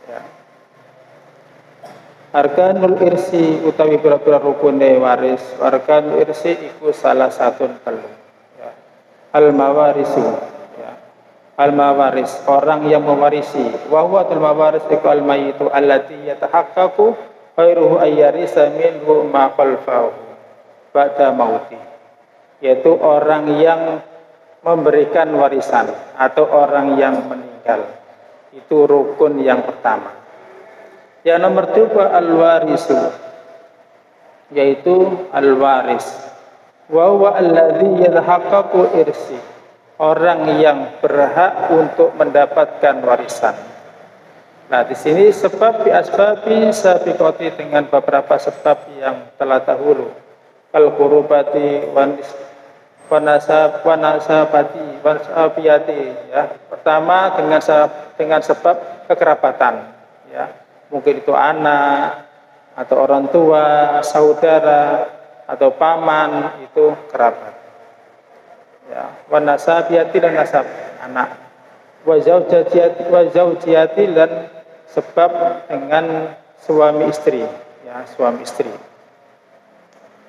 Ya. Arkanul irsi utawi pira-pira rukune waris. Arkanul irsi iku salah satu telu. Ya. Al mawarisu. Ya. Al mawaris orang yang mewarisi. Wa huwa al mawaris iku al mayyitu allati yatahaqqaqu khairuhu ayyarisa minhu ma khalfahu ba'da mauti. Yaitu orang yang memberikan warisan atau orang yang meninggal. Itu rukun yang pertama. Yang nomor dua al-warisu, yaitu al-waris. Wa huwa alladzi yatahaqqaqu irsi, orang yang berhak untuk mendapatkan warisan. Nah, di sini sebab bi asbabi sabiqati dengan beberapa sebab yang telah dahulu. Al qurubati wanasabati wanasabiyati, ya. Pertama dengan sebab kekerabatan, ya. Mungkin itu anak atau orang tua, saudara atau paman, itu kerabat. Ya, wanasabiyati dan nasab anak. Wa zaujiyati dan sebab dengan suami istri, ya, suami istri.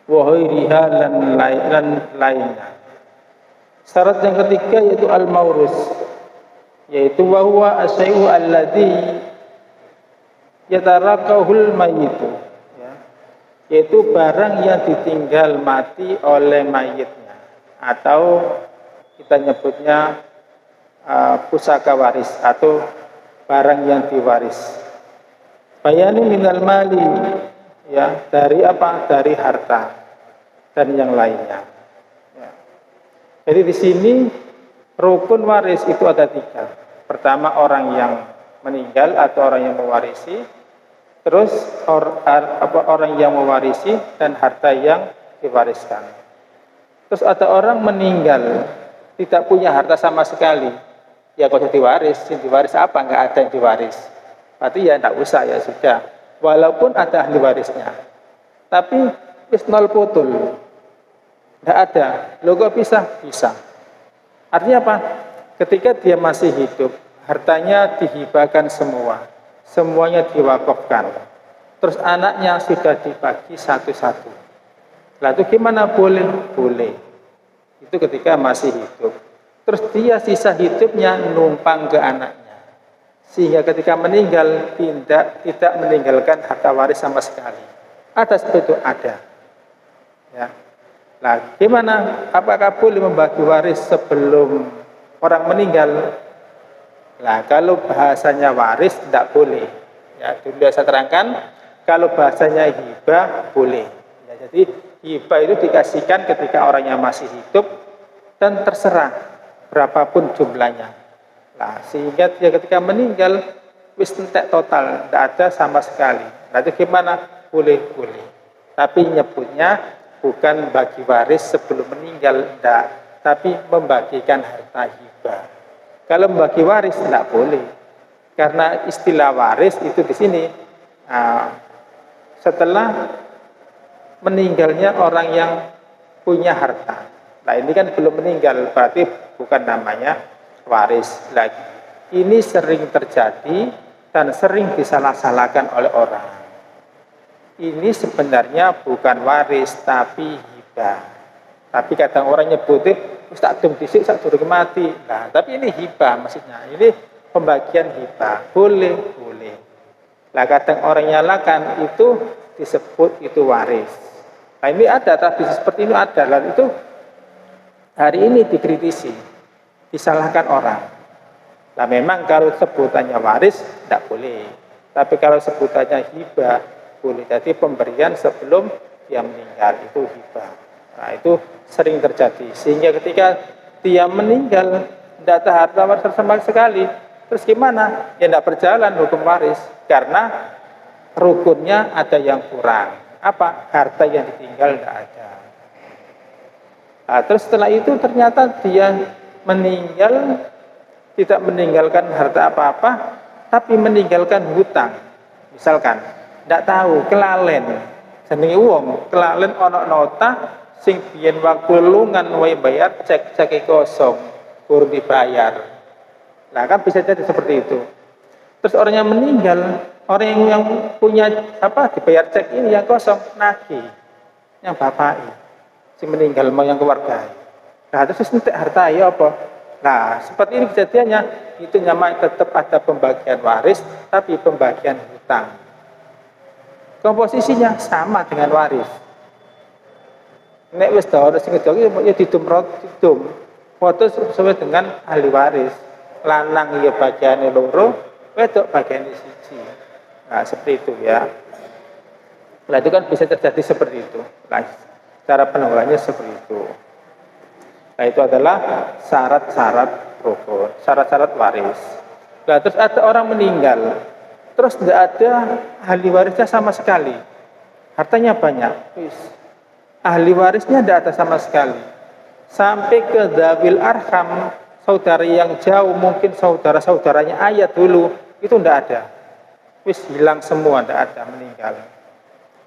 Wa ghairiha dan lainnya. Syarat yang ketiga yaitu al-maurus, yaitu wa huwa asyai'u alladzi yatarakahul mayyitu, ya, yaitu barang yang ditinggal mati oleh mayitnya, atau kita nyebutnya pusaka waris atau barang yang diwaris. Bayani minal mali, ya, dari apa? Dari harta dan yang lainnya. Ya. Jadi di sini rukun waris itu ada tiga. Pertama orang yang meninggal atau orang yang mewarisi, terus orang yang mewarisi dan harta yang diwariskan. Terus ada orang meninggal tidak punya harta sama sekali, ya kalau diwaris apa? Nggak ada yang diwaris. Berarti ya tidak usah, ya sudah. Walaupun ada ahli warisnya, tapi wis nol putul, tidak ada. Loh kok bisa? Bisa. Artinya apa? Ketika dia masih hidup, hartanya dihibahkan semua, semuanya diwakafkan. Terus anaknya sudah dibagi satu-satu. Lalu gimana? Boleh? Boleh. Itu ketika masih hidup. Terus dia sisa hidupnya numpang ke anaknya, sehingga ketika meninggal tidak meninggalkan harta waris sama sekali. Ada seperti itu? Ada. Ya. Nah, gimana? Apakah boleh membagi waris sebelum orang meninggal? Nah, kalau bahasanya waris tidak boleh. Ya, dulu saya terangkan, kalau bahasanya hibah boleh. Ya, jadi hibah itu dikasihkan ketika orangnya masih hidup dan terserah berapapun jumlahnya. Nah, sehingga dia ketika meninggal wis entek total, tidak ada sama sekali. Nah, itu gimana? Boleh. Tapi nyebutnya bukan bagi waris sebelum meninggal, tidak, tapi membagikan harta hibah. Kalau membagi waris tidak boleh, karena istilah waris itu di sini setelah meninggalnya orang yang punya harta. Nah, ini kan belum meninggal, berarti bukan namanya waris lagi. Ini sering terjadi dan sering disalah-salahkan oleh orang. Ini sebenarnya bukan waris tapi hibah. Tapi kadang orang nyebutnya tak dum disik sak durung mati. Nah, tapi ini hibah maksudnya. Ini pembagian hibah. Boleh. Nah, kadang orang nyalakan itu disebut itu waris. Nah, ini ada tradisi seperti ini ada. Lalu itu hari ini dikritisi, disalahkan orang. Nah, memang kalau sebutannya waris tidak boleh, tapi kalau sebutannya hibah boleh. Jadi pemberian sebelum dia meninggal itu hibah. Nah, itu sering terjadi, sehingga ketika dia meninggal tidak ada harta waris sama sekali. Terus gimana? Ya tidak berjalan hukum waris, karena rukunnya ada yang kurang. Apa? Harta yang ditinggal tidak ada. Nah, terus setelah itu ternyata dia meninggal tidak meninggalkan harta apa-apa, tapi meninggalkan hutang. Misalkan, tidak tahu, kelalen. Jenenge wong, kelalen ana nota sing biyen waktu lungan wae bayar cek kosong, kurang dibayar. Nah, kan bisa jadi seperti itu. Terus orang yang meninggal, orang yang punya dibayar cek ini yang kosong nagih, yang bapak si meninggal mau yang keluarga. Nah terus nanti harta ya apa? Nah seperti ini kejadiannya, itu namanya tetap ada pembagian waris, tapi pembagian hutang. Komposisinya sama dengan waris. Nek wis ora sing wedok ya didum foto sesuai dengan ahli waris. Lanang ya bagiannya loro, wedok bagiannya siji. Nah, seperti itu ya. Nah, itu kan bisa terjadi seperti itu. Nah, cara penanggulangannya seperti itu. Nah, itu adalah syarat-syarat rukun, syarat-syarat waris. Nah, terus ada orang meninggal, terus tidak ada ahli warisnya sama sekali. Hartanya banyak. Ahli warisnya tidak ada sama sekali. Sampai ke Dzawil Arham, saudara yang jauh, mungkin saudara-saudaranya ayat dulu, itu tidak ada. Wis hilang semua, tidak ada, meninggal.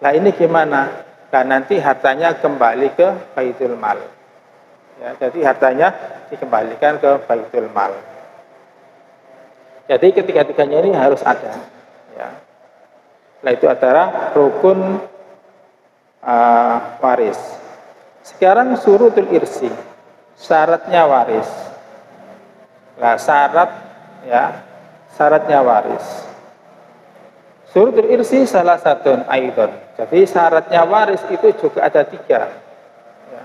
Nah ini gimana? Nah nanti hartanya kembali ke Baitul Mal. Ya, jadi hartanya dikembalikan ke Baitul Mal. Jadi ketiga-tiganya ini harus ada. Ya. Nah itu adalah rukun waris. Sekarang surutul irsi, syaratnya waris. Nah syaratnya waris. Surutul irsi salah satu aidon. Jadi syaratnya waris itu juga ada 3. Ya.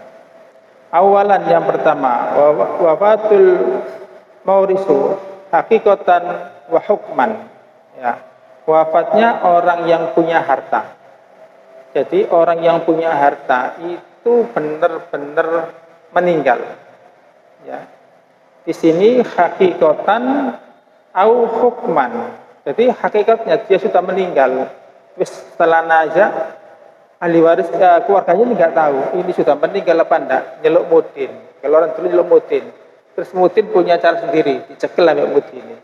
Awalan yang pertama, wafatul maurisu hakikatan wa hukman. Ya. Wafatnya orang yang punya harta. Jadi orang yang punya harta itu benar-benar meninggal. Ya. Di sini hakikatan au hukman. Jadi hakikatnya dia sudah meninggal. Setelah naja ahli waris keluarganya nggak tahu ini sudah meninggal apa enggak. Nyeluk mudin. Kalau orang dulu nyeluk mudin. Terus mudin punya cara sendiri. Dicekel sama mudin ini.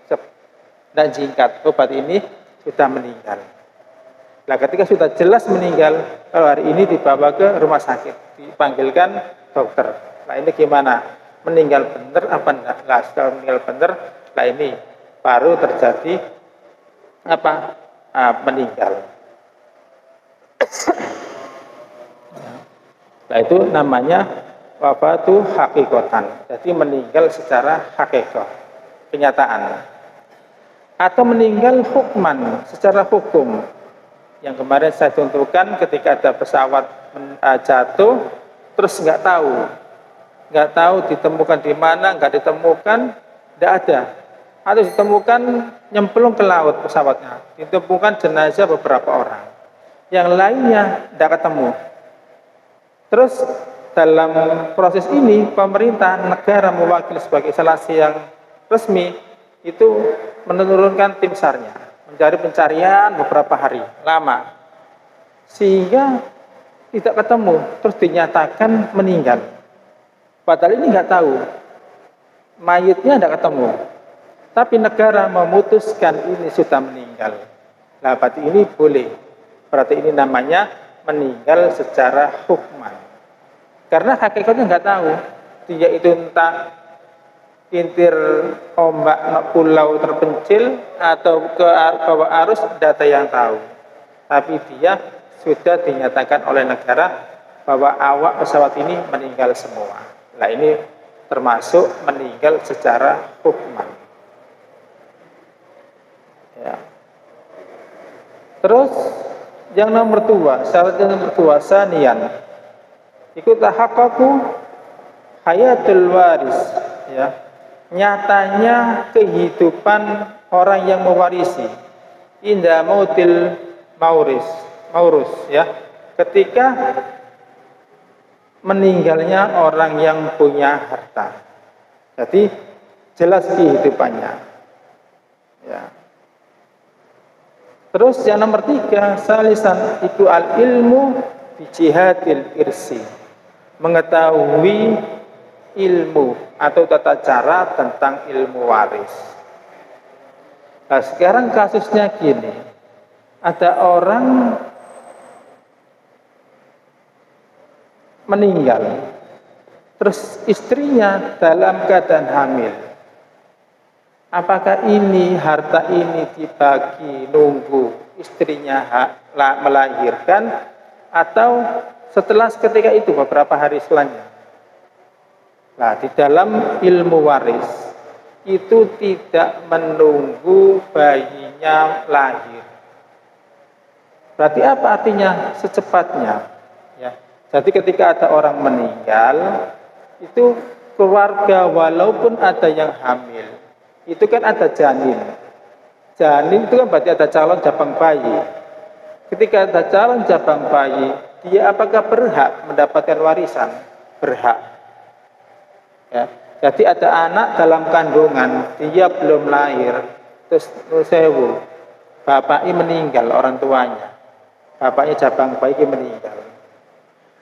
Dan jingkat. Obat ini sudah meninggal. Nah ketika sudah jelas meninggal, kalau hari ini dibawa ke rumah sakit, dipanggilkan dokter. Nah ini gimana? Meninggal benar apa enggak? Nah setelah meninggal benar, nah ini baru terjadi meninggal. Nah itu namanya wafatu hakikotan. Jadi meninggal secara hakikat, kenyataan. Atau meninggal hukman, secara hukum. Yang kemarin saya contohkan ketika ada pesawat jatuh, terus nggak tahu ditemukan di mana, nggak ditemukan, tidak ada. Atau ditemukan nyemplung ke laut pesawatnya, ditemukan jenazah beberapa orang, yang lainnya tidak ketemu. Terus dalam proses ini pemerintah negara mewakili sebagai instansi yang resmi itu menurunkan tim SAR-nya, mencari pencarian beberapa hari lama, sehingga tidak ketemu, terus dinyatakan meninggal. Padahal ini nggak tahu, mayitnya tidak ketemu. Tapi negara memutuskan ini sudah meninggal. Nah, berarti ini boleh. Berarti ini namanya meninggal secara hukman. Karena hakikatnya nggak tahu. Dia itu entah kintir ombak pulau terpencil atau ke bawah arus, data yang tahu. Tapi dia sudah dinyatakan oleh negara bahwa awak pesawat ini meninggal semua. Nah, ini termasuk meninggal secara hukman. Ya. Terus yang nomor 2, syarat yang nomor 2 sanian. Ikut haqqaqu hayatul waris, ya. Nyatanya kehidupan orang yang mewarisi inda mautil maurus, ya. Ketika meninggalnya orang yang punya harta. Jadi jelas kehidupannya. Ya. Terus yang nomor 3, salisan itu al ilmu bi jihadil irsi. Mengetahui ilmu atau tata cara tentang ilmu waris. Nah, sekarang kasusnya gini. Ada orang meninggal. Terus istrinya dalam keadaan hamil. Apakah ini harta ini dibagi nunggu istrinya melahirkan atau setelah ketika itu beberapa hari setelahnya? Nah, di dalam ilmu waris itu tidak menunggu bayinya lahir. Berarti apa artinya secepatnya? Ya. Jadi ketika ada orang meninggal, itu keluarga walaupun ada yang hamil, itu kan ada janin. Janin itu kan berarti ada calon jabang bayi. Ketika ada calon jabang bayi, dia apakah berhak mendapatkan warisan? Berhak. Ya. Jadi ada anak dalam kandungan, dia belum lahir, terus nusewu, bapaknya meninggal, orang tuanya. Bapaknya jabang bayi meninggal.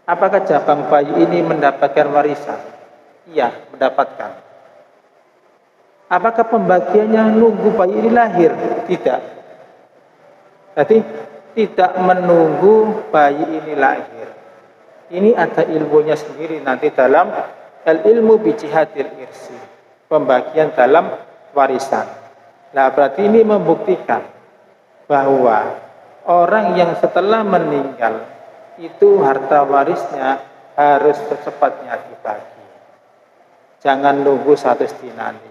Apakah jabang bayi ini mendapatkan warisan? Iya, mendapatkan. Apakah pembagiannya nunggu bayi ini lahir? Tidak. Jadi tidak menunggu bayi ini lahir. Ini ada ilmunya sendiri nanti dalam al-ilmu bijihadil irsi, pembagian dalam warisan. Nah, berarti ini membuktikan bahwa orang yang setelah meninggal itu harta warisnya harus secepatnya dibagi. Jangan nunggu 100 dinari.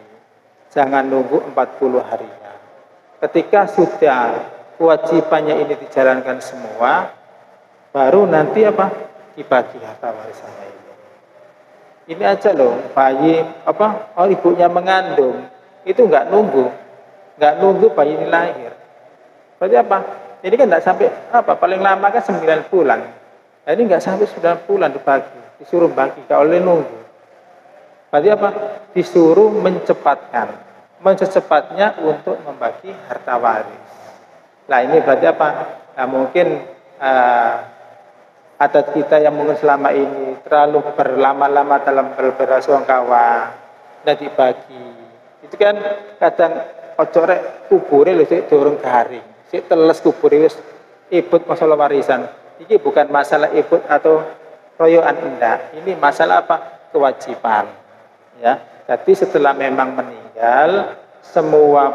Jangan nunggu 40 harinya. Ketika sudah kewajibannya ini dijalankan semua, baru nanti dibagi harta warisannya ini. Ini aja loh, bayi ibunya mengandung itu nggak nunggu bayi ini lahir. Berarti apa? Ini kan tidak sampai paling lama kan 9 bulan. Nah, ini nggak sampai 9 bulan dibagi, disuruh bagi, nggak oleh nunggu. Berarti apa? Disuruh mencecepatnya untuk membagi harta waris. Nah, ini berarti apa? Nah, mungkin adat kita yang mungkin selama ini terlalu berlama-lama dalam berberasungkawa, dan dibagi. Itu kan kadang ocorek kubure lho sik durung garing. Si teles kubur wis ibut masalah warisan. Ini bukan masalah ibut atau royoan, enggak. Ini masalah kewajiban. Ya. Jadi setelah memang meninggal, semua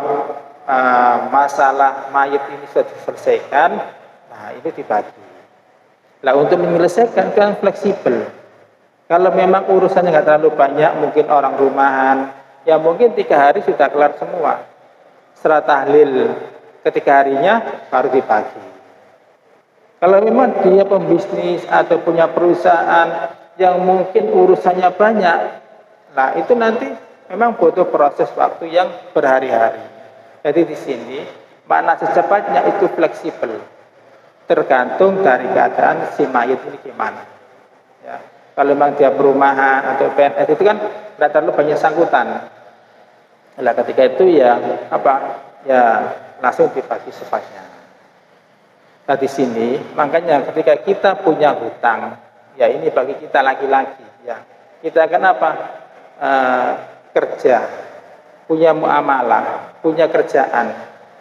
masalah mayit ini sudah diselesaikan. Nah, ini dibagi. Nah, untuk menyelesaikan kan fleksibel. Kalau memang urusannya nggak terlalu banyak, mungkin orang rumahan, ya mungkin 3 hari sudah kelar semua. Setelah tahlil ketika harinya baru dibagi. Kalau memang dia pembisnis atau punya perusahaan yang mungkin urusannya banyak, nah itu nanti memang butuh proses waktu yang berhari-hari. Jadi di sini makna secepatnya itu fleksibel, tergantung dari keadaan si mayit ini gimana. Ya. Kalau memang dia perumahan atau PNS itu kan tidak terlalu banyak sangkutan. Nah, ketika itu ya langsung dibagi secepatnya. Nah, di sini makanya ketika kita punya hutang, ya ini bagi kita laki-laki, ya kita akan kerja, punya muamalah, punya kerjaan.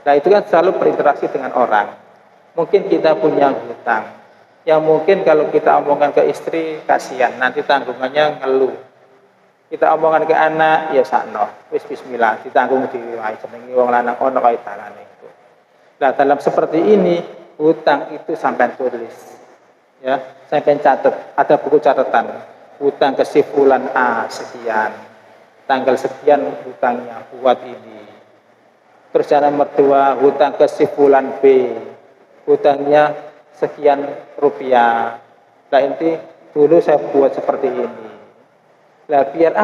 Nah, itu kan selalu berinteraksi dengan orang. Mungkin kita punya hutang, yang mungkin kalau kita omongkan ke istri kasihan, nanti tanggungannya ngeluh. Kita omongan ke anak, ya sakno, wis bismillah, ditanggung dhewe wae jenenge wong lanang ana kae dalane itu. Nah, dalam seperti ini, hutang itu sampai tulis. Ya, sampai catat, ada buku catatan. Hutang ke si fulan A sekian. Tanggal sekian hutangnya buat ini. Terus yang nomor 2, hutang ke si fulan B. Hutangnya sekian rupiah. Nah, ini dulu saya buat seperti ini. Nah, biar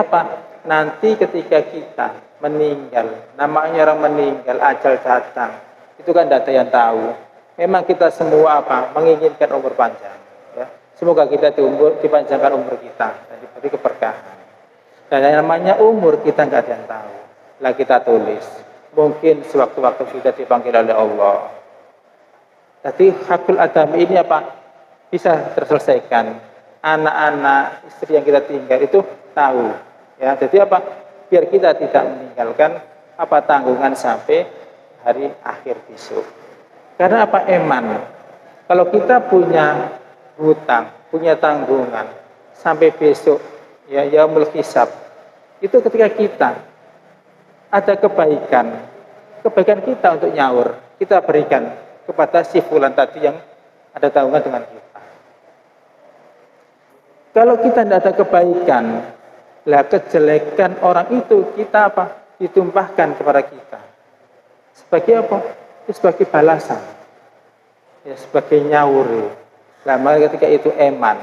nanti ketika kita meninggal, namanya orang meninggal, ajal datang, itu kan tidak ada yang tahu. Memang kita semua menginginkan umur panjang. Ya. Semoga kita dipanjangkan umur kita dan diberi keberkahan. Dan yang namanya umur kita nggak ada yang tahu. Lah kita tulis. Mungkin sewaktu-waktu kita dipanggil oleh Allah. Jadi hakul adami ini bisa terselesaikan. Anak-anak, istri yang kita tinggal itu tahu. Ya, jadi biar kita tidak meninggalkan tanggungan sampai hari akhir besok. Karena eman. Kalau kita punya hutang, punya tanggungan sampai besok, ya yaumul hisab. Itu ketika kita ada kebaikan kita untuk nyaur, kita berikan kepada si fulan tadi yang ada tanggungan dengan kita. Kalau kita tidak ada kebaikan, lah kejelekan orang itu kita ditumpahkan kepada kita. Sebagai apa? Sebagai balasan. Ya, sebagai nyaur. Nah, maka ketika itu eman.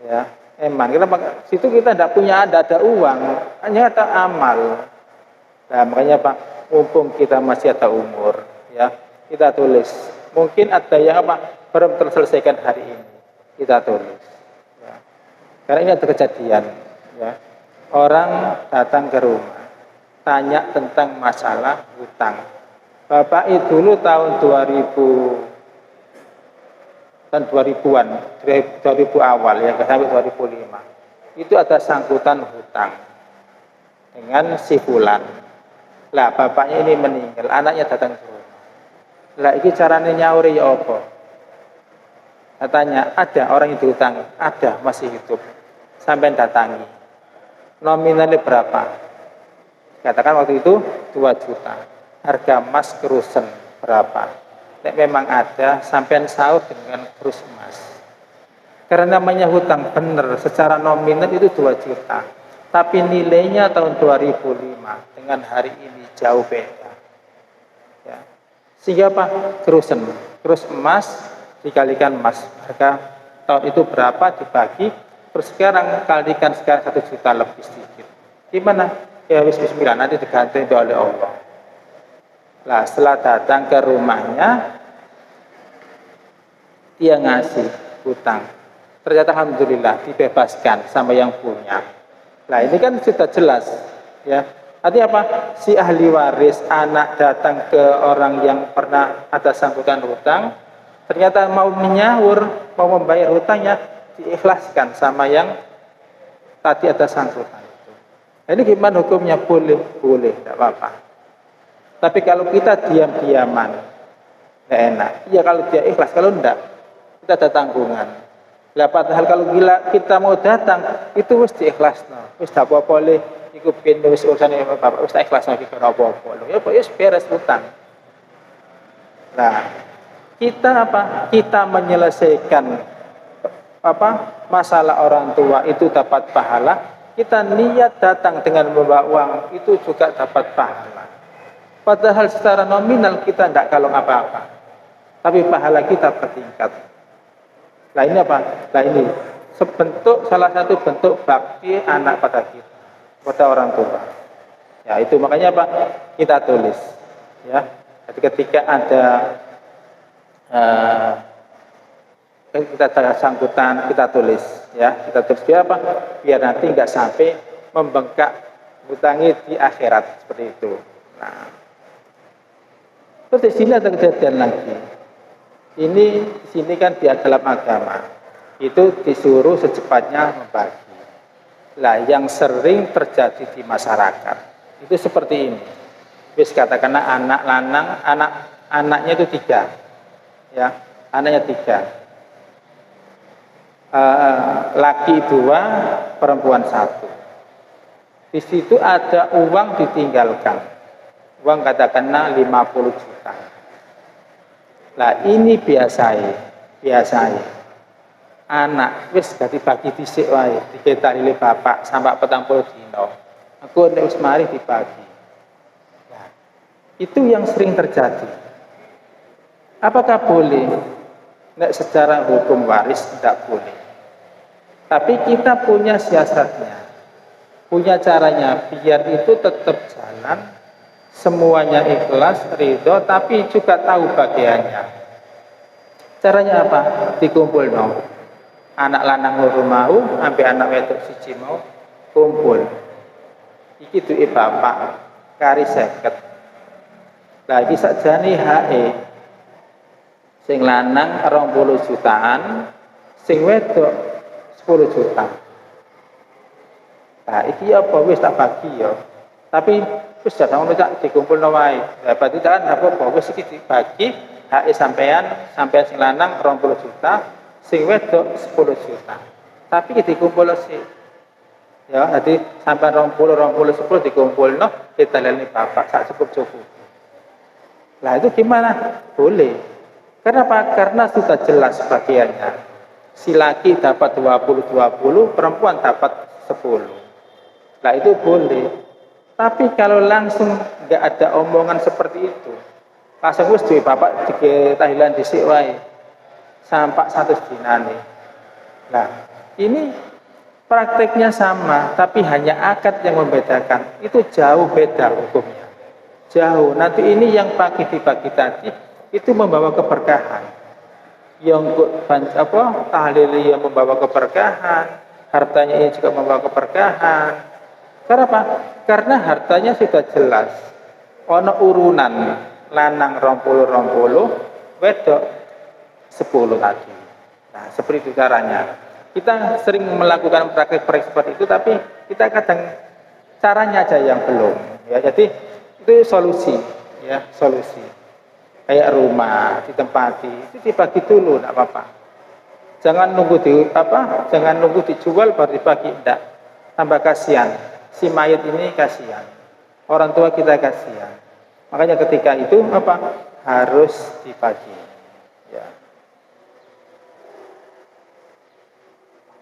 Ya, eman. Kenapa? Situ kita tidak punya ada uang, hanya ada amal. Nah, makanya mumpung kita masih ada umur, ya, kita tulis. Mungkin ada yang belum terselesaikan hari ini, kita tulis. Ya. Karena ini ada kejadian, ya. Orang datang ke rumah, tanya tentang masalah hutang. Bapak itu dulu tahun 2000-an, 2000 awal ya, sampai 2005. Itu ada sangkutan hutang dengan si fulan. Lah bapaknya ini meninggal, anaknya datang ke rumah. Lah ini caranya nyauri ya apa? Katanya ada orang yang dihutangi, ada masih hidup. Sampai datangi. Nominalnya berapa? Katakan waktu itu 2 juta. Harga emas kerusen berapa? Nek memang ada, sampai sahur dengan kerus emas. Karena namanya hutang benar, secara nominal itu 2 juta. Tapi nilainya tahun 2005 dengan hari ini jauh beda. Ya. Sehingga Kerus emas dikalikan emas. Harga tahun itu berapa dibagi, terus sekarang kalikan sekarang 1 juta lebih sedikit. Gimana? Ya bismillah, nanti diganti oleh Allah. Lah setelah datang ke rumahnya, dia ngasih hutang. Ternyata alhamdulillah dibebaskan sama yang punya. Nah ini kan sudah jelas, ya. Artinya apa? Si ahli waris anak datang ke orang yang pernah ada sangkutan hutang, ternyata mau menyaur, mau membayar hutangnya, diikhlaskan sama yang tadi ada sangkutan itu. Nah, ini gimana hukumnya? Boleh, tidak apa-apa. Tapi kalau kita diam-diaman, nggak enak. Iya kalau dia ikhlas, kalau enggak, kita ada tanggungan. Lah padahal kalau kita mau datang itu wis diikhlasno. Wis tak apa-apa le iku ben wis urusane Bapak wis tak ikhlasno iki ora apa-apa. Ya wis beres hutang. Nah, kita Kita menyelesaikan masalah orang tua itu dapat pahala. Kita niat datang dengan membawa uang itu juga dapat pahala. Padahal secara nominal kita tidak kalong apa-apa. Tapi pahala kita bertingkat. Nah ini Nah ini salah satu bentuk bakti anak pada kita, pada orang tua. Ya itu makanya kita tulis. Ya, jadi ketika ada kita ada sangkutan kita tulis. Ya kita tulis biar biar nanti nggak sampai membengkak hutangi di akhirat seperti itu. Nah, terus di sini ada kejadian lagi. Ini di sini kan di dalam agama itu disuruh secepatnya membagi. Lah yang sering terjadi di masyarakat itu seperti ini. Wis katakanlah anak lanang, anaknya itu 3, ya anaknya 3, laki 2, perempuan 1. Di situ ada uang ditinggalkan, uang katakanlah 50 juta. Lah ini biasanya anak wis gak dibagi dhisik wae, diketani bapak sampai 40 dino. Aku nek wis mari dibagi. Nah, itu yang sering terjadi. Apakah boleh? Nek secara hukum waris tidak boleh. Tapi kita punya siasatnya. Punya caranya biar itu tetap jalan. Semuanya ikhlas, ridho, tapi juga tahu bagiannya. Caranya apa? Dikumpul no. Anak lanang loro mau, sampai anak wedok siji mau, kumpul. Iki duwe bapak, kari 50. Lagi sakjane HE. Sing lanang 20 jutaan, sing wedok 10 juta. Nah, iki apa wis tak bagi ya. Tapi wis jane ngono cak dikumpulno wae. Lah berarti kan apa wis iki dibagi hak sampean sing lanang 20 juta, sing wedok 10 juta. Tapi dikumpul sih. Ya, jadi sampai 20 dikumpul, no, kita lihat bapak sak cukup. Nah itu gimana? Boleh. Kenapa? Karena sudah jelas bagiannya. Si laki dapat 20, perempuan dapat 10. Nah itu boleh. Tapi kalau langsung nggak ada omongan seperti itu, langsung wis duwe bapak di tahlilan dhisik wae. Sampai 100 dinane. Nah, ini prakteknya sama, tapi hanya akad yang membedakan. Itu jauh beda hukumnya. Jauh. Nanti ini yang dibagi tadi itu membawa keberkahan. Yang tahlil yang membawa keberkahan, hartanya ini juga membawa keberkahan. Kenapa? Karena hartanya sudah jelas. Ono urunan lanang 20, wedok 10 tadi. Nah, seperti itu caranya. Kita sering melakukan praktek seperti itu, tapi kita kadang caranya aja yang belum. Ya, jadi itu solusi, ya solusi. Kayak rumah ditempati, itu dibagi dulu, tidak apa-apa. Jangan nunggu jangan nunggu dijual baru dibagi, tidak. Tambah kasihan. Si mayat ini kasihan. Orang tua kita kasihan. Makanya ketika itu harus dibagi. Ya.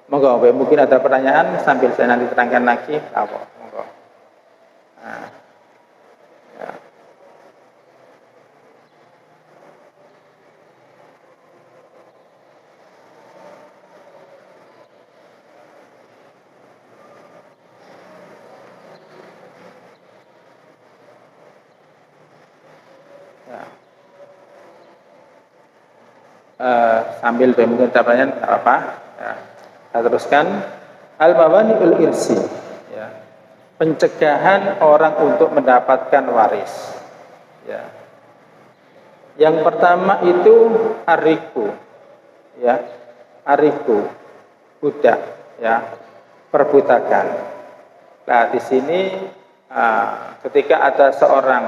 Monggo, mungkin ada pertanyaan sambil saya nanti terangkan lagi. Monggo. Nah. Ya. Sambil mungkin pertanyaan apa? Ya. Kita teruskan al-mawani'ul irsi, ya. Pencegahan orang untuk mendapatkan waris. Ya. Yang pertama itu ariku, ya, ariku, budak, ya, perbutakan. Nah di sini ketika ada seorang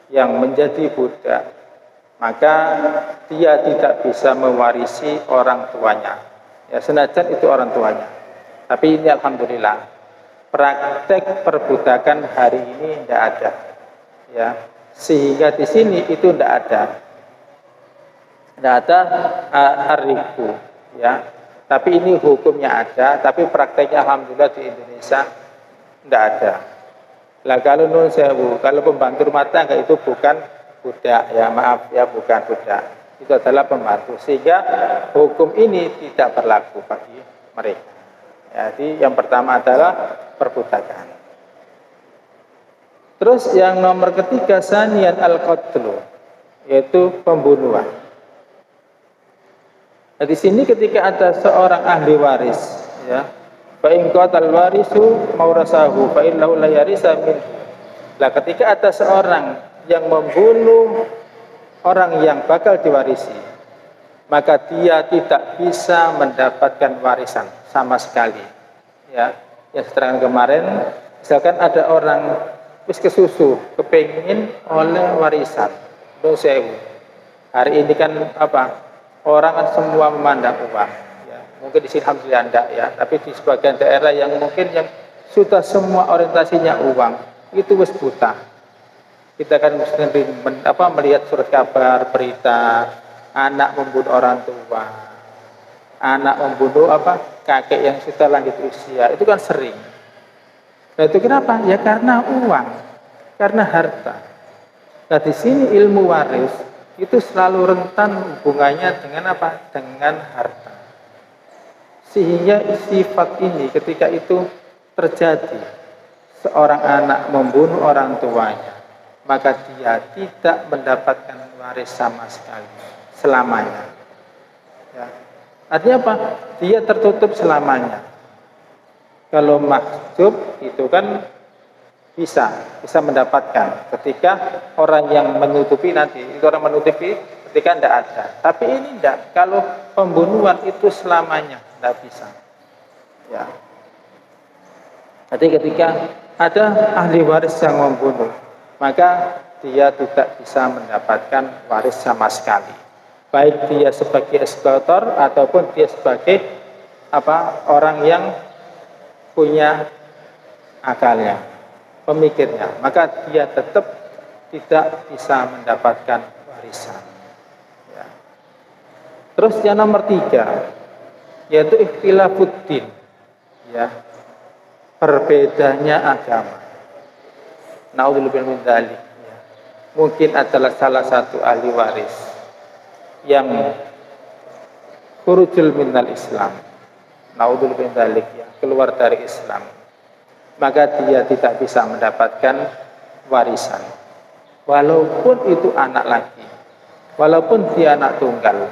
yang menjadi budak, maka dia tidak bisa mewarisi orang tuanya. Ya, senajan itu orang tuanya. Tapi ini alhamdulillah praktek perbudakan hari ini tidak ada. Ya, sehingga di sini itu tidak ada. Tidak ada ariku, ya. Tapi ini hukumnya ada, tapi prakteknya alhamdulillah di Indonesia tidak ada. Lah kalau nun sewu, kalau pembantu rumah tangga itu bukan budak, ya maaf ya, bukan budak. Itu adalah pembantu, sehingga hukum ini tidak berlaku bagi mereka. Jadi yang pertama adalah perbudakan. Terus yang nomor ketiga sanian al-qatlu, yaitu pembunuhan. Nah, di sini ketika ada seorang ahli waris, ya, fa in qatal warisu maurasahu fa innahu la yarisa min. Lah ketika ada seorang yang membunuh orang yang bakal diwarisi, maka dia tidak bisa mendapatkan warisan sama sekali. Ya, yang seterang kemarin, misalkan ada orang wis kesusu, kepengin oleh warisan, dosewu. Hari ini kan orang kan semua memandang uang. Ya, mungkin di sini alhamdulillah enggak, ya, tapi di sebagian daerah yang mungkin yang sudah semua orientasinya uang, itu wis buta. Kita kan melihat surat kabar, berita, anak membunuh orang tua, anak membunuh kakek yang sudah lanjut usia, itu kan sering. Nah itu kenapa? Ya karena uang, karena harta. Nah di sini ilmu waris itu selalu rentan hubungannya dengan apa? Dengan harta. Sehingga sifat ini ketika itu terjadi, seorang anak membunuh orang tuanya, maka dia tidak mendapatkan waris sama sekali selamanya. Ya. Artinya apa? Dia tertutup selamanya. Kalau mahjub itu kan bisa mendapatkan ketika orang yang menutupi nanti, itu orang menutupi ketika tidak ada. Tapi ini tidak. Kalau pembunuhan itu selamanya tidak bisa. Ya. Jadi ketika ada ahli waris yang membunuh, maka dia tidak bisa mendapatkan waris sama sekali. Baik dia sebagai eksekutor ataupun dia sebagai orang yang punya akalnya, pemikirnya, maka dia tetap tidak bisa mendapatkan warisan. Ya. Terus yang nomor 3, yaitu ikhtilafuddin, ya, berbedanya agama. Naudzubillah min dzalik. Ya. Mungkin adalah salah satu ahli waris yang khurujul minal Islam. Naudzubillah min dzalik, ya, keluar dari Islam. Maka dia tidak bisa mendapatkan warisan. Walaupun itu anak laki, walaupun dia anak tunggal,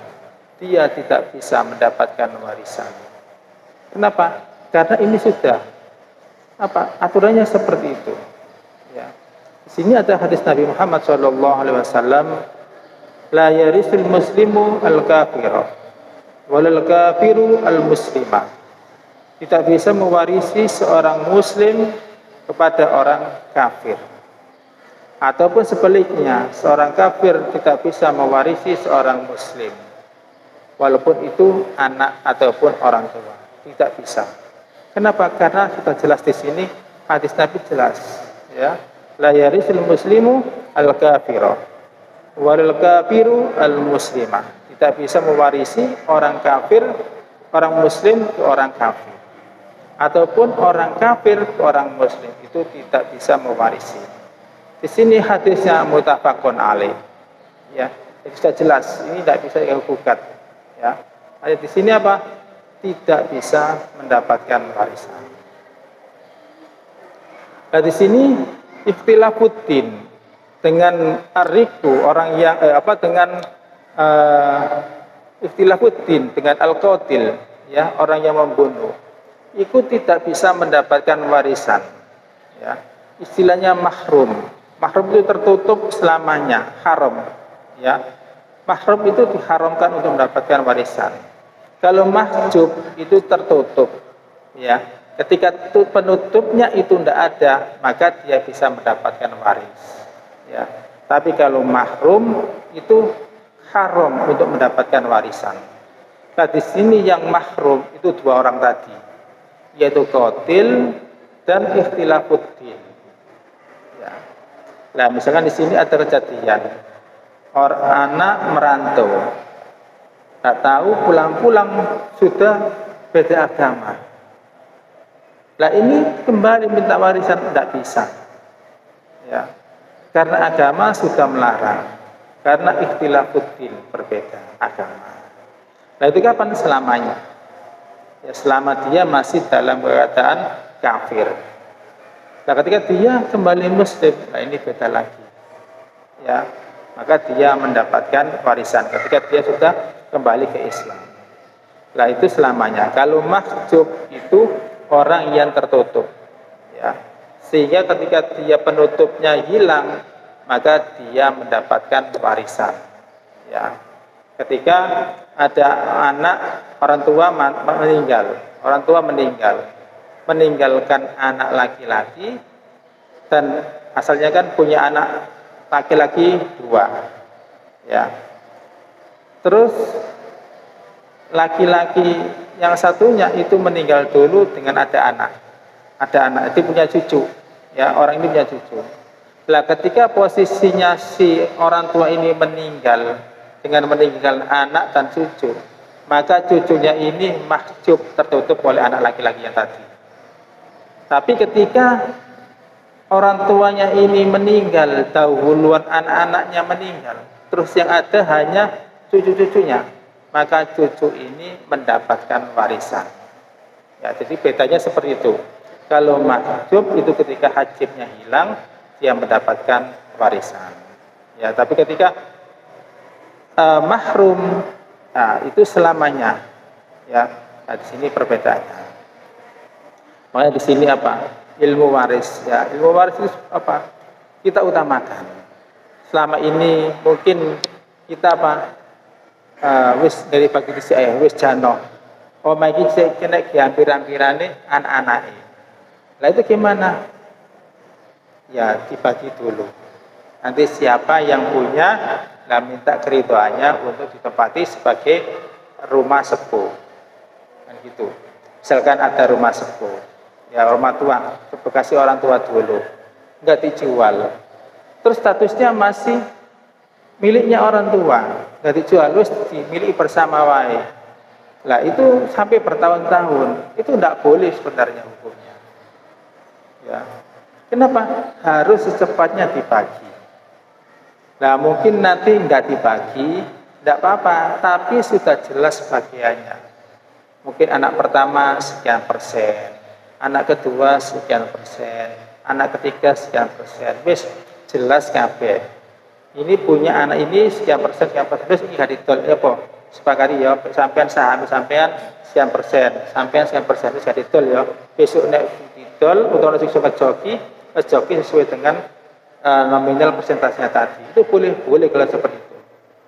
dia tidak bisa mendapatkan warisan. Kenapa? Karena ini sudah aturannya seperti itu. Ya. Di sini ada hadis Nabi Muhammad SAW, la yarisul muslimu al-kafira, walal kafiru al-muslimah. Tidak bisa mewarisi seorang muslim kepada orang kafir. Ataupun sebaliknya, seorang kafir tidak bisa mewarisi seorang muslim, walaupun itu anak ataupun orang tua, tidak bisa. Kenapa? Karena sudah jelas di sini hadis Nabi jelas, ya. La yarisul muslimu al-kafira wal kafiru al-muslimah. Tidak bisa mewarisi orang kafir, orang muslim ke orang kafir, ataupun orang kafir ke orang muslim, itu tidak bisa mewarisi. Di sini hadisnya muttafaqun alaih, ya, jadi sudah jelas, ini tidak bisa digugat, ya. Ada di sini apa? Tidak bisa mendapatkan warisan. Nah, di sini ikhtilafuddin dengan ariku, orang yang dengan ikhtilafuddin dengan al-qatil, ya, orang yang membunuh, itu tidak bisa mendapatkan warisan, ya. Istilahnya mahrum. Mahrum itu tertutup selamanya, haram, ya. Mahrum itu diharamkan untuk mendapatkan warisan. Kalau mahjub itu tertutup, ya. Ketika penutupnya itu tidak ada, maka dia bisa mendapatkan waris, ya. Tapi kalau mahrum itu haram untuk mendapatkan warisan. Nah, di sini yang mahrum itu 2 orang tadi, yaitu qatil dan ikhtilafuddin. Nah, misalkan di sini ada kejadian orang anak merantau, tak tahu pulang-pulang sudah beda agama. Nah, ini kembali minta warisan tidak bisa, ya, karena agama sudah melarang, karena ikhtilafuddin, berbeda agama. Nah, itu kapan? Selamanya, ya, selama dia masih dalam keadaan kafir. Nah, ketika dia kembali muslim, nah ini beda lagi, ya, maka dia mendapatkan warisan ketika dia sudah kembali ke Islam. Nah, itu selamanya. Kalau mahjub itu orang yang tertutup, ya, sehingga ketika dia penutupnya hilang, maka dia mendapatkan warisan, ya. Ketika ada anak, orang tua meninggal, meninggalkan anak laki-laki, dan asalnya kan punya anak laki-laki 2, ya. Terus laki-laki yang satunya itu meninggal dulu dengan ada anak itu punya cucu, ya, orang ini punya cucu. Nah, ketika posisinya si orang tua ini meninggal dengan meninggal anak dan cucu, maka cucunya ini mahjub, tertutup oleh anak laki-laki yang tadi. Tapi ketika orang tuanya ini meninggal dahuluan, anak-anaknya meninggal, terus yang ada hanya cucu-cucunya, maka cucu ini mendapatkan warisan. Ya, jadi bedanya seperti itu. Kalau mahjub itu ketika hajibnya hilang, dia mendapatkan warisan. Ya, tapi ketika mahrum, nah, itu selamanya. Ya, nah, di sini perbedaannya. Makanya di sini apa? Ilmu waris, ya. Ilmu waris itu apa? Kita utamakan. Selama ini mungkin kita wis dari pagi disi ayah wis jano. Omah iki sik kena diampir-ampirane anak-anake. Lah itu gimana? Ya, dibagi dulu. Nanti siapa yang punya, lah minta keridhoannya untuk ditempati sebagai rumah sepuh. Kan gitu. Misalkan ada rumah sepuh. ya rumah tua, bekas orang tua dulu, nggak dijual. Terus statusnya masih miliknya orang tua, nggak dijual, terus dimiliki bersama wae. Lah itu sampai bertahun-tahun, itu tidak boleh sebenarnya hukumnya. Ya, kenapa? Harus secepatnya dibagi. Nah mungkin nanti nggak dibagi, tidak apa-apa, tapi sudah jelas bagiannya. Mungkin anak pertama sekian persen, anak kedua sekian persen, anak ketiga sekian persen, wis jelas kabeh. Ini punya anak ini sekian persen, terus ini gak ditol, ya po, sepakati ya, sampean saham sampean sekian persen, terus gak ditol ya. Besok nek ditol, utawa nek joki sesuai dengan nominal persentasenya tadi. Itu boleh kalau seperti itu.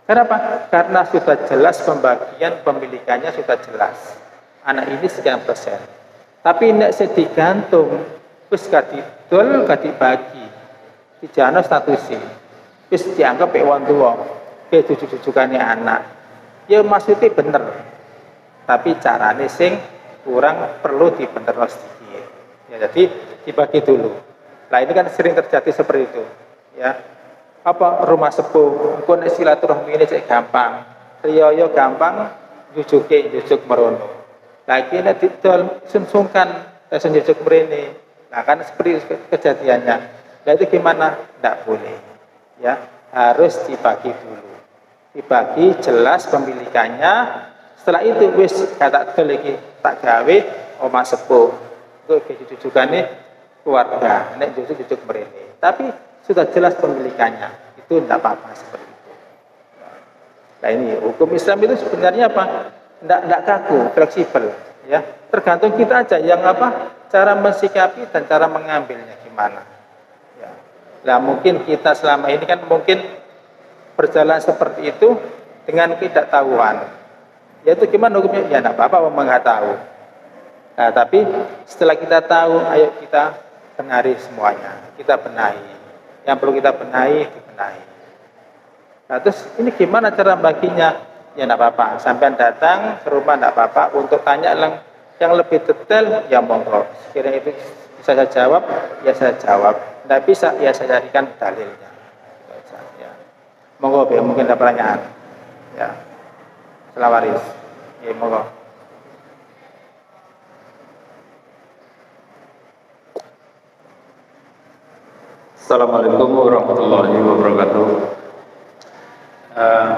Kenapa? Karena sudah jelas pembagian pemilikannya sudah jelas. Anak ini sekian persen. Tapi nek digantung, terus gak ditol, gak dibagi. Dijano statusnya, terus dianggap wong tua, jujuk-jujukannya anak. Ya maksudnya bener, tapi caranya sing kurang perlu dibener sedikit. Ya jadi dibagi dulu. Nah ini kan sering terjadi seperti itu. Ya, apa rumah sepuh, engko nek silaturahmi ini cek gampang, riyo gampang, jujuk merono. Lagi nek didol sungsungkan, jujuk mrene. Nah kan seperti kejadiannya. Nah itu gimana? Tidak boleh. Ya, harus dibagi dulu. Dibagi jelas pemilikannya. Setelah itu wis kata lagi tak gawe omah sepuh. Untuk jujukannya keluarga, nek jujuk merene. Tapi sudah jelas pemilikannya. Itu tidak apa-apa seperti itu. Nah ini hukum Islam itu sebenarnya apa? Tidak kaku, fleksibel. Ya, tergantung kita aja yang apa? Cara mensikapi dan cara mengambilnya gimana. Nah mungkin kita selama ini kan mungkin berjalan seperti itu dengan ketidaktahuan. Ya itu gimana hukumnya? Ya tidak apa-apa nggak tahu. Nah tapi setelah kita tahu, ayo kita benahi semuanya. Kita benahi. Yang perlu kita benahi, dibenahi. Nah terus ini gimana cara baginya? Ya tidak apa-apa. Sampai datang ke rumah tidak apa-apa. Untuk tanya yang lebih detail, ya monggo. Sekiranya itu bisa saya jawab, ya saya jawab. Tidak bisa, ya saya carikan dalilnya. Ya. Monggo, mungkin ada pertanyaan. Ya, Selawaris. Ya, monggo. Assalamualaikum warahmatullahi wabarakatuh.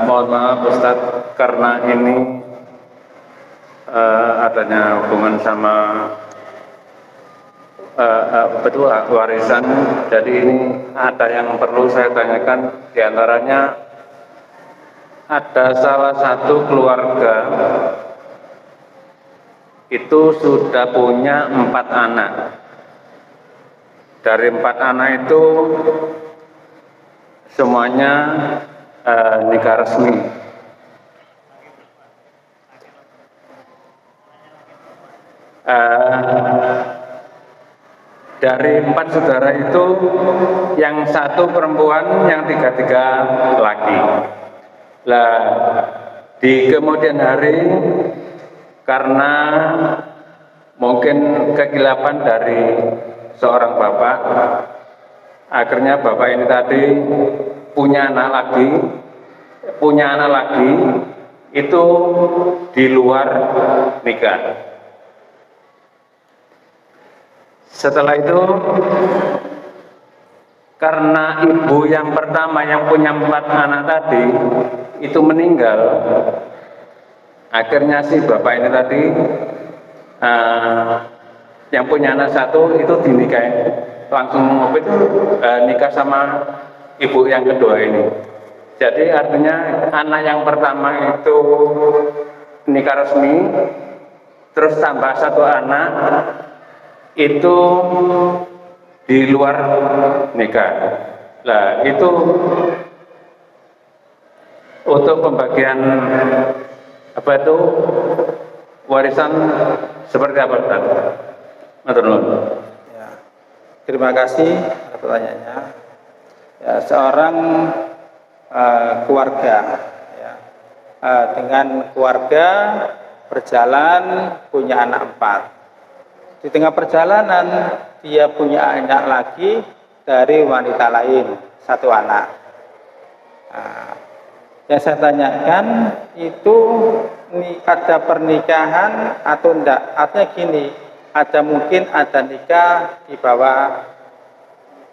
Mohon maaf Ustadz, karena ini adanya hubungan sama betul warisan, jadi ini ada yang perlu saya tanyakan. Diantaranya ada salah satu keluarga itu sudah punya 4 anak. Dari 4 anak itu semuanya nikah resmi. Dari 4 saudara itu, yang 1 perempuan, yang 3 laki. Lah, di kemudian hari, karena mungkin kekilapan dari seorang bapak, akhirnya bapak ini tadi punya anak lagi, itu di luar nikah. Setelah itu, karena ibu yang pertama yang punya 4 anak tadi itu meninggal, akhirnya si bapak ini tadi yang punya anak 1 itu dinikahin, langsung nikah sama ibu yang kedua ini. Jadi artinya anak yang pertama itu nikah resmi, terus tambah 1 anak itu di luar nikah. Nah itu untuk pembagian apa itu warisan seperti apa Ustaz? Ya, terima kasih atas pertanyaannya. Ya, seorang keluarga ya, dengan keluarga berjalan punya anak 4. Di tengah perjalanan dia punya anak lagi dari wanita lain, satu anak. Nah, yang saya tanyakan itu ada pernikahan atau enggak? Artinya gini, mungkin ada nikah di bawah,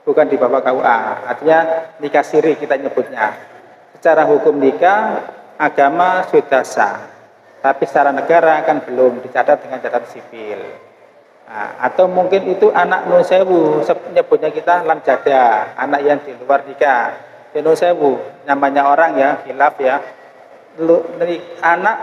bukan di bawah KUA, artinya nikah siri kita nyebutnya. Secara hukum nikah agama sudah sah, tapi secara negara kan belum dicatat dengan catatan sipil. Nah, atau mungkin itu anak nun sewu, nyebutnya kita lam jada, anak yang di luar nikah. Nun sewu, namanya orang ya, khilaf ya. Anak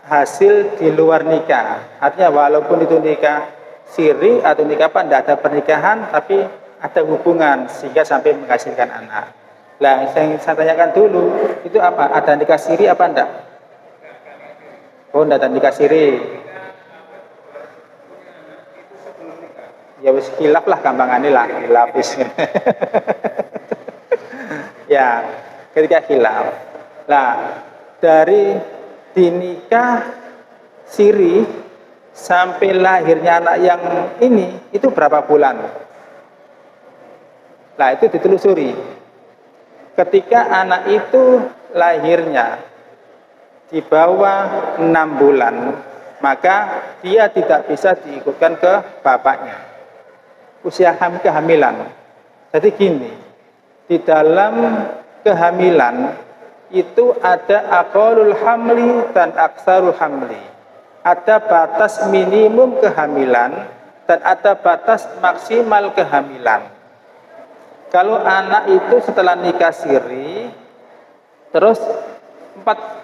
hasil di luar nikah, artinya walaupun itu nikah siri atau nikah apa, tidak ada pernikahan, tapi ada hubungan sehingga sampai menghasilkan anak. Nah, yang saya tanyakan dulu, itu apa? Ada nikah siri apa enggak? Oh, enggak ada nikah siri. Ya wis khilaf lah gampangane lah, khilaf wis. Ya, ketika khilaf. Nah, dari dinikah siri sampai lahirnya anak yang ini itu berapa bulan? Nah, itu ditelusuri. Ketika anak itu lahirnya di bawah 6 bulan, maka dia tidak bisa diikutkan ke bapaknya. Usia kehamilan. Jadi gini, di dalam kehamilan itu ada aqallul hamli dan aksarul hamli. Ada batas minimum kehamilan dan ada batas maksimal kehamilan. Kalau anak itu setelah nikah siri terus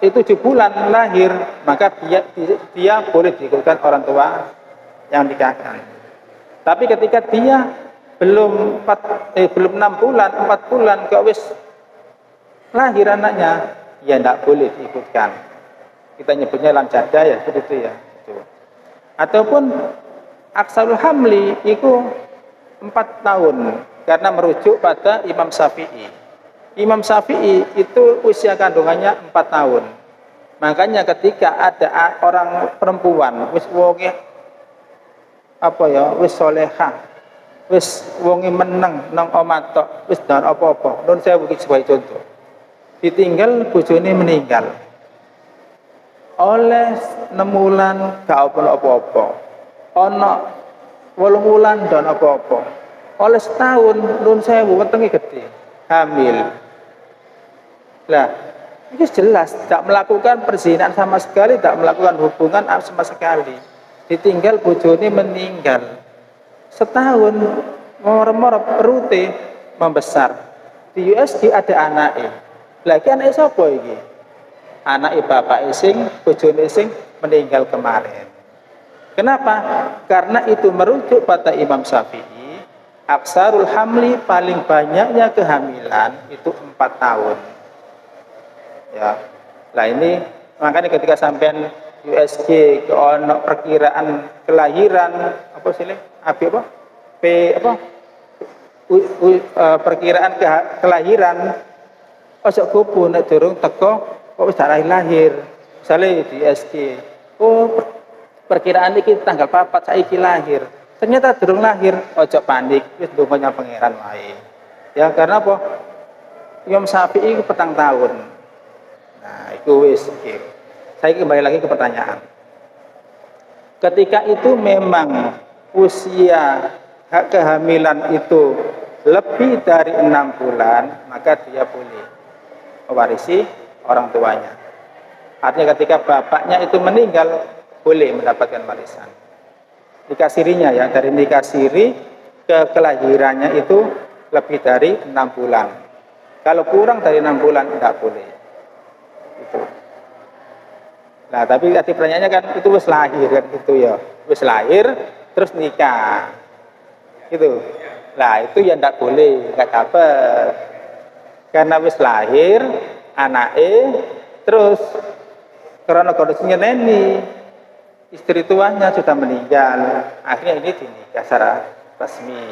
7 bulan lahir, maka dia boleh diikutkan orang tua yang nikahkan. Tapi ketika dia belum 6 bulan, 4 bulan kok wis lahir anaknya, ya tidak boleh diikutkan. Kita nyebutnya lam jada ya, seperti itu ya. Ataupun aksarul hamli itu 4 tahun, karena merujuk pada Imam Syafi'i. Imam Syafi'i itu usia kandungannya 4 tahun. Makanya ketika ada orang perempuan wis wonge wis solehah, wis wonge meneng nang omah tok, wis dan apa-apa. Nun saya bagi sebagai contoh. Ditinggal bojone meninggal. Oleh 6 bulan gak apa-apa. Ana 8 bulan dan apa-apa. Oleh setahun nun sewu wetenge gede, hamil. Lah, ini jelas tidak melakukan perzinahan sama sekali, tidak melakukan hubungan sama sekali. Ditinggal bojone meninggal. Setahun morep-morep perute membesar. Di USG ada anaknya. Lagi anaknya sapa iki? Anaknya bapak sing bojone sing meninggal kemarin. Kenapa? Karena itu merujuk pada Imam Syafi'i, aksarul hamli paling banyaknya kehamilan itu 4 tahun. Ya. Lah ini makanya ketika sampean USG ke ono perkiraan kelahiran apa sih apa perkiraan kelahiran ojo kupu nek durung teko kok wis lahir. Misale di USG perkiraan iki tanggal 4 saiki lahir, ternyata durung lahir, ojo panik, wis ndonganya pangeran wae. Ya karena apa? Imam Syafi'i itu 4 tahun. Nah, itu wis okay. Saya kembali lagi ke pertanyaan. Ketika itu memang usia hak kehamilan itu lebih dari 6 bulan, maka dia boleh mewarisi orang tuanya. Artinya ketika bapaknya itu meninggal, boleh mendapatkan warisan. Nikah sirinya ya, dari nikah siri ke kelahirannya itu lebih dari 6 bulan. Kalau kurang dari 6 bulan, tidak boleh. Itu. Nah, tapi tadi pertanyaannya kan itu wis lahir kan gitu ya. Wis lahir terus nikah. Gitu. Nah, itu ya ndak boleh, enggak dapat. Karena wis lahir anake terus karena kondisinya neni istri tuanya sudah meninggal. Akhirnya ini dinikah secara resmi.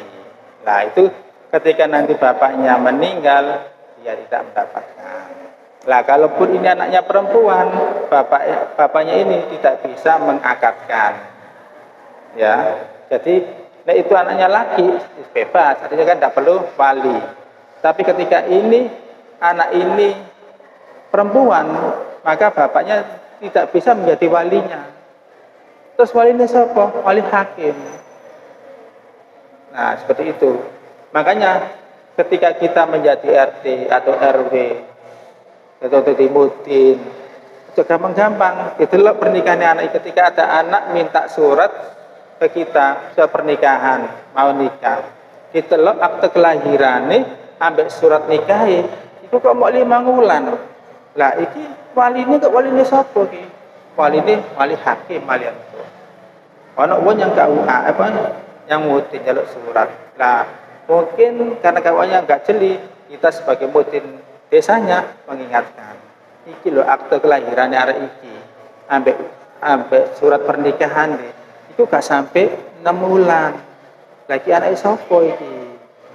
Nah, itu ketika nanti bapaknya meninggal dia tidak mendapatkan. Lah kalaupun ini anaknya perempuan, bapaknya ini tidak bisa mengakadkan. Ya. Jadi nah itu anaknya laki bebas, artinya kan tidak perlu wali. Tapi ketika ini anak ini perempuan, maka bapaknya tidak bisa menjadi walinya. Terus walinya siapa? Wali hakim. Nah seperti itu. Makanya ketika kita menjadi RT atau RW atau dimudin, itu gampang-gampang. Itulah pernikahan anak. Ketika ada anak minta surat ke kita, surat pernikahan, mau nikah, ditelok akte kelahiran nih, ambil surat nikah, itu kok mau 5 bulan. Lah iki waline kok waline sapa iki? Waline wali hakim malian. Ono wong yang KUA apa yang mudin jaluk surat. Lah mungkin karena kawannya enggak jeli, kita sebagai mudin desanya mengingatkan. Iki lho akte kelahiran arek iki. Ambek surat pernikahan nih. Itu gak sampai 6 bulan. Lagi anak sapa iki.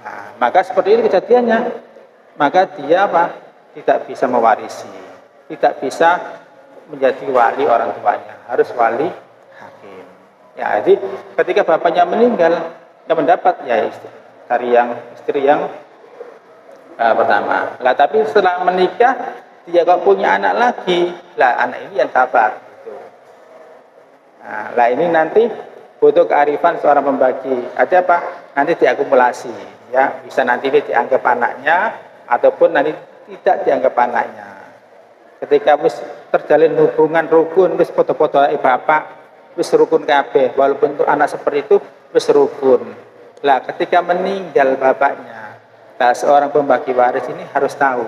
Nah, maka seperti itu kejadiannya. Maka dia apa? Tidak bisa mewarisi, tidak bisa menjadi wali orang tuanya, harus wali hakim. Ya, jadi ketika bapaknya meninggal, dia mendapat ya istri yang pertama. Lah tapi setelah menikah dia kok punya anak lagi, lah anak ini yang dapat. Gitu. Nah, lah ini nanti butuh kearifan seorang pembagi. Ada apa? Nanti diakumulasi, ya bisa nanti ini dianggap anaknya ataupun nanti tidak dianggap anaknya. Ketika wis terjalin hubungan rukun, wis foto-foto bapak, wis rukun kabeh, walaupun itu anak seperti itu wis rukun. Lah ketika meninggal bapaknya, nah seorang pembagi waris ini harus tahu.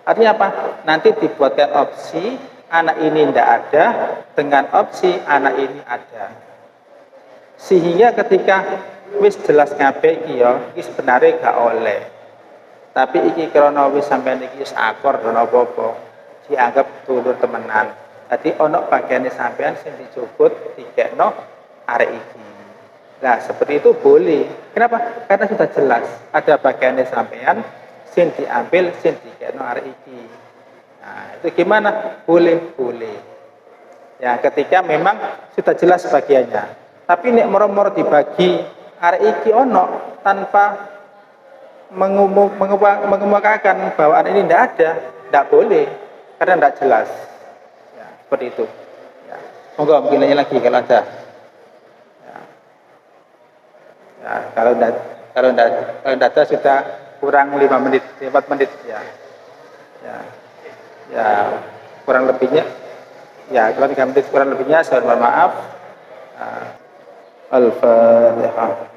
Artinya apa? Nanti dibuatkan opsi anak ini tidak ada dengan opsi anak ini ada. Sehingga ketika wis jelas kabeh iki ya, iki sebenarnya gak oleh. Tapi iki krana wis sampeyan iki wis akor ana apa-apa, dianggap dulur temenan. Dadi ana bagiane sampeyan sing dicuput dikekno arek iki. Nah, seperti itu boleh. Kenapa? Karena sudah jelas ada bagiane sampeyan sing diambil sing dikekno arek iki. Nah, itu gimana? Boleh. Ya, ketika memang sudah jelas bagiannya. Tapi nek moro-moro dibagi arek iki ono tanpa mengemukakan bahwa anak ini tidak ada, tidak boleh karena tidak jelas. Ya, seperti itu. Ya. Monggo mungkin lagi kalau ada. Ya. Ya, kalau tidak ada sudah kurang 5 menit, 4 menit ya. Ya, kurang lebihnya. Ya, kalau 3 menit kurang lebihnya saya mohon maaf. Al-Fatihah.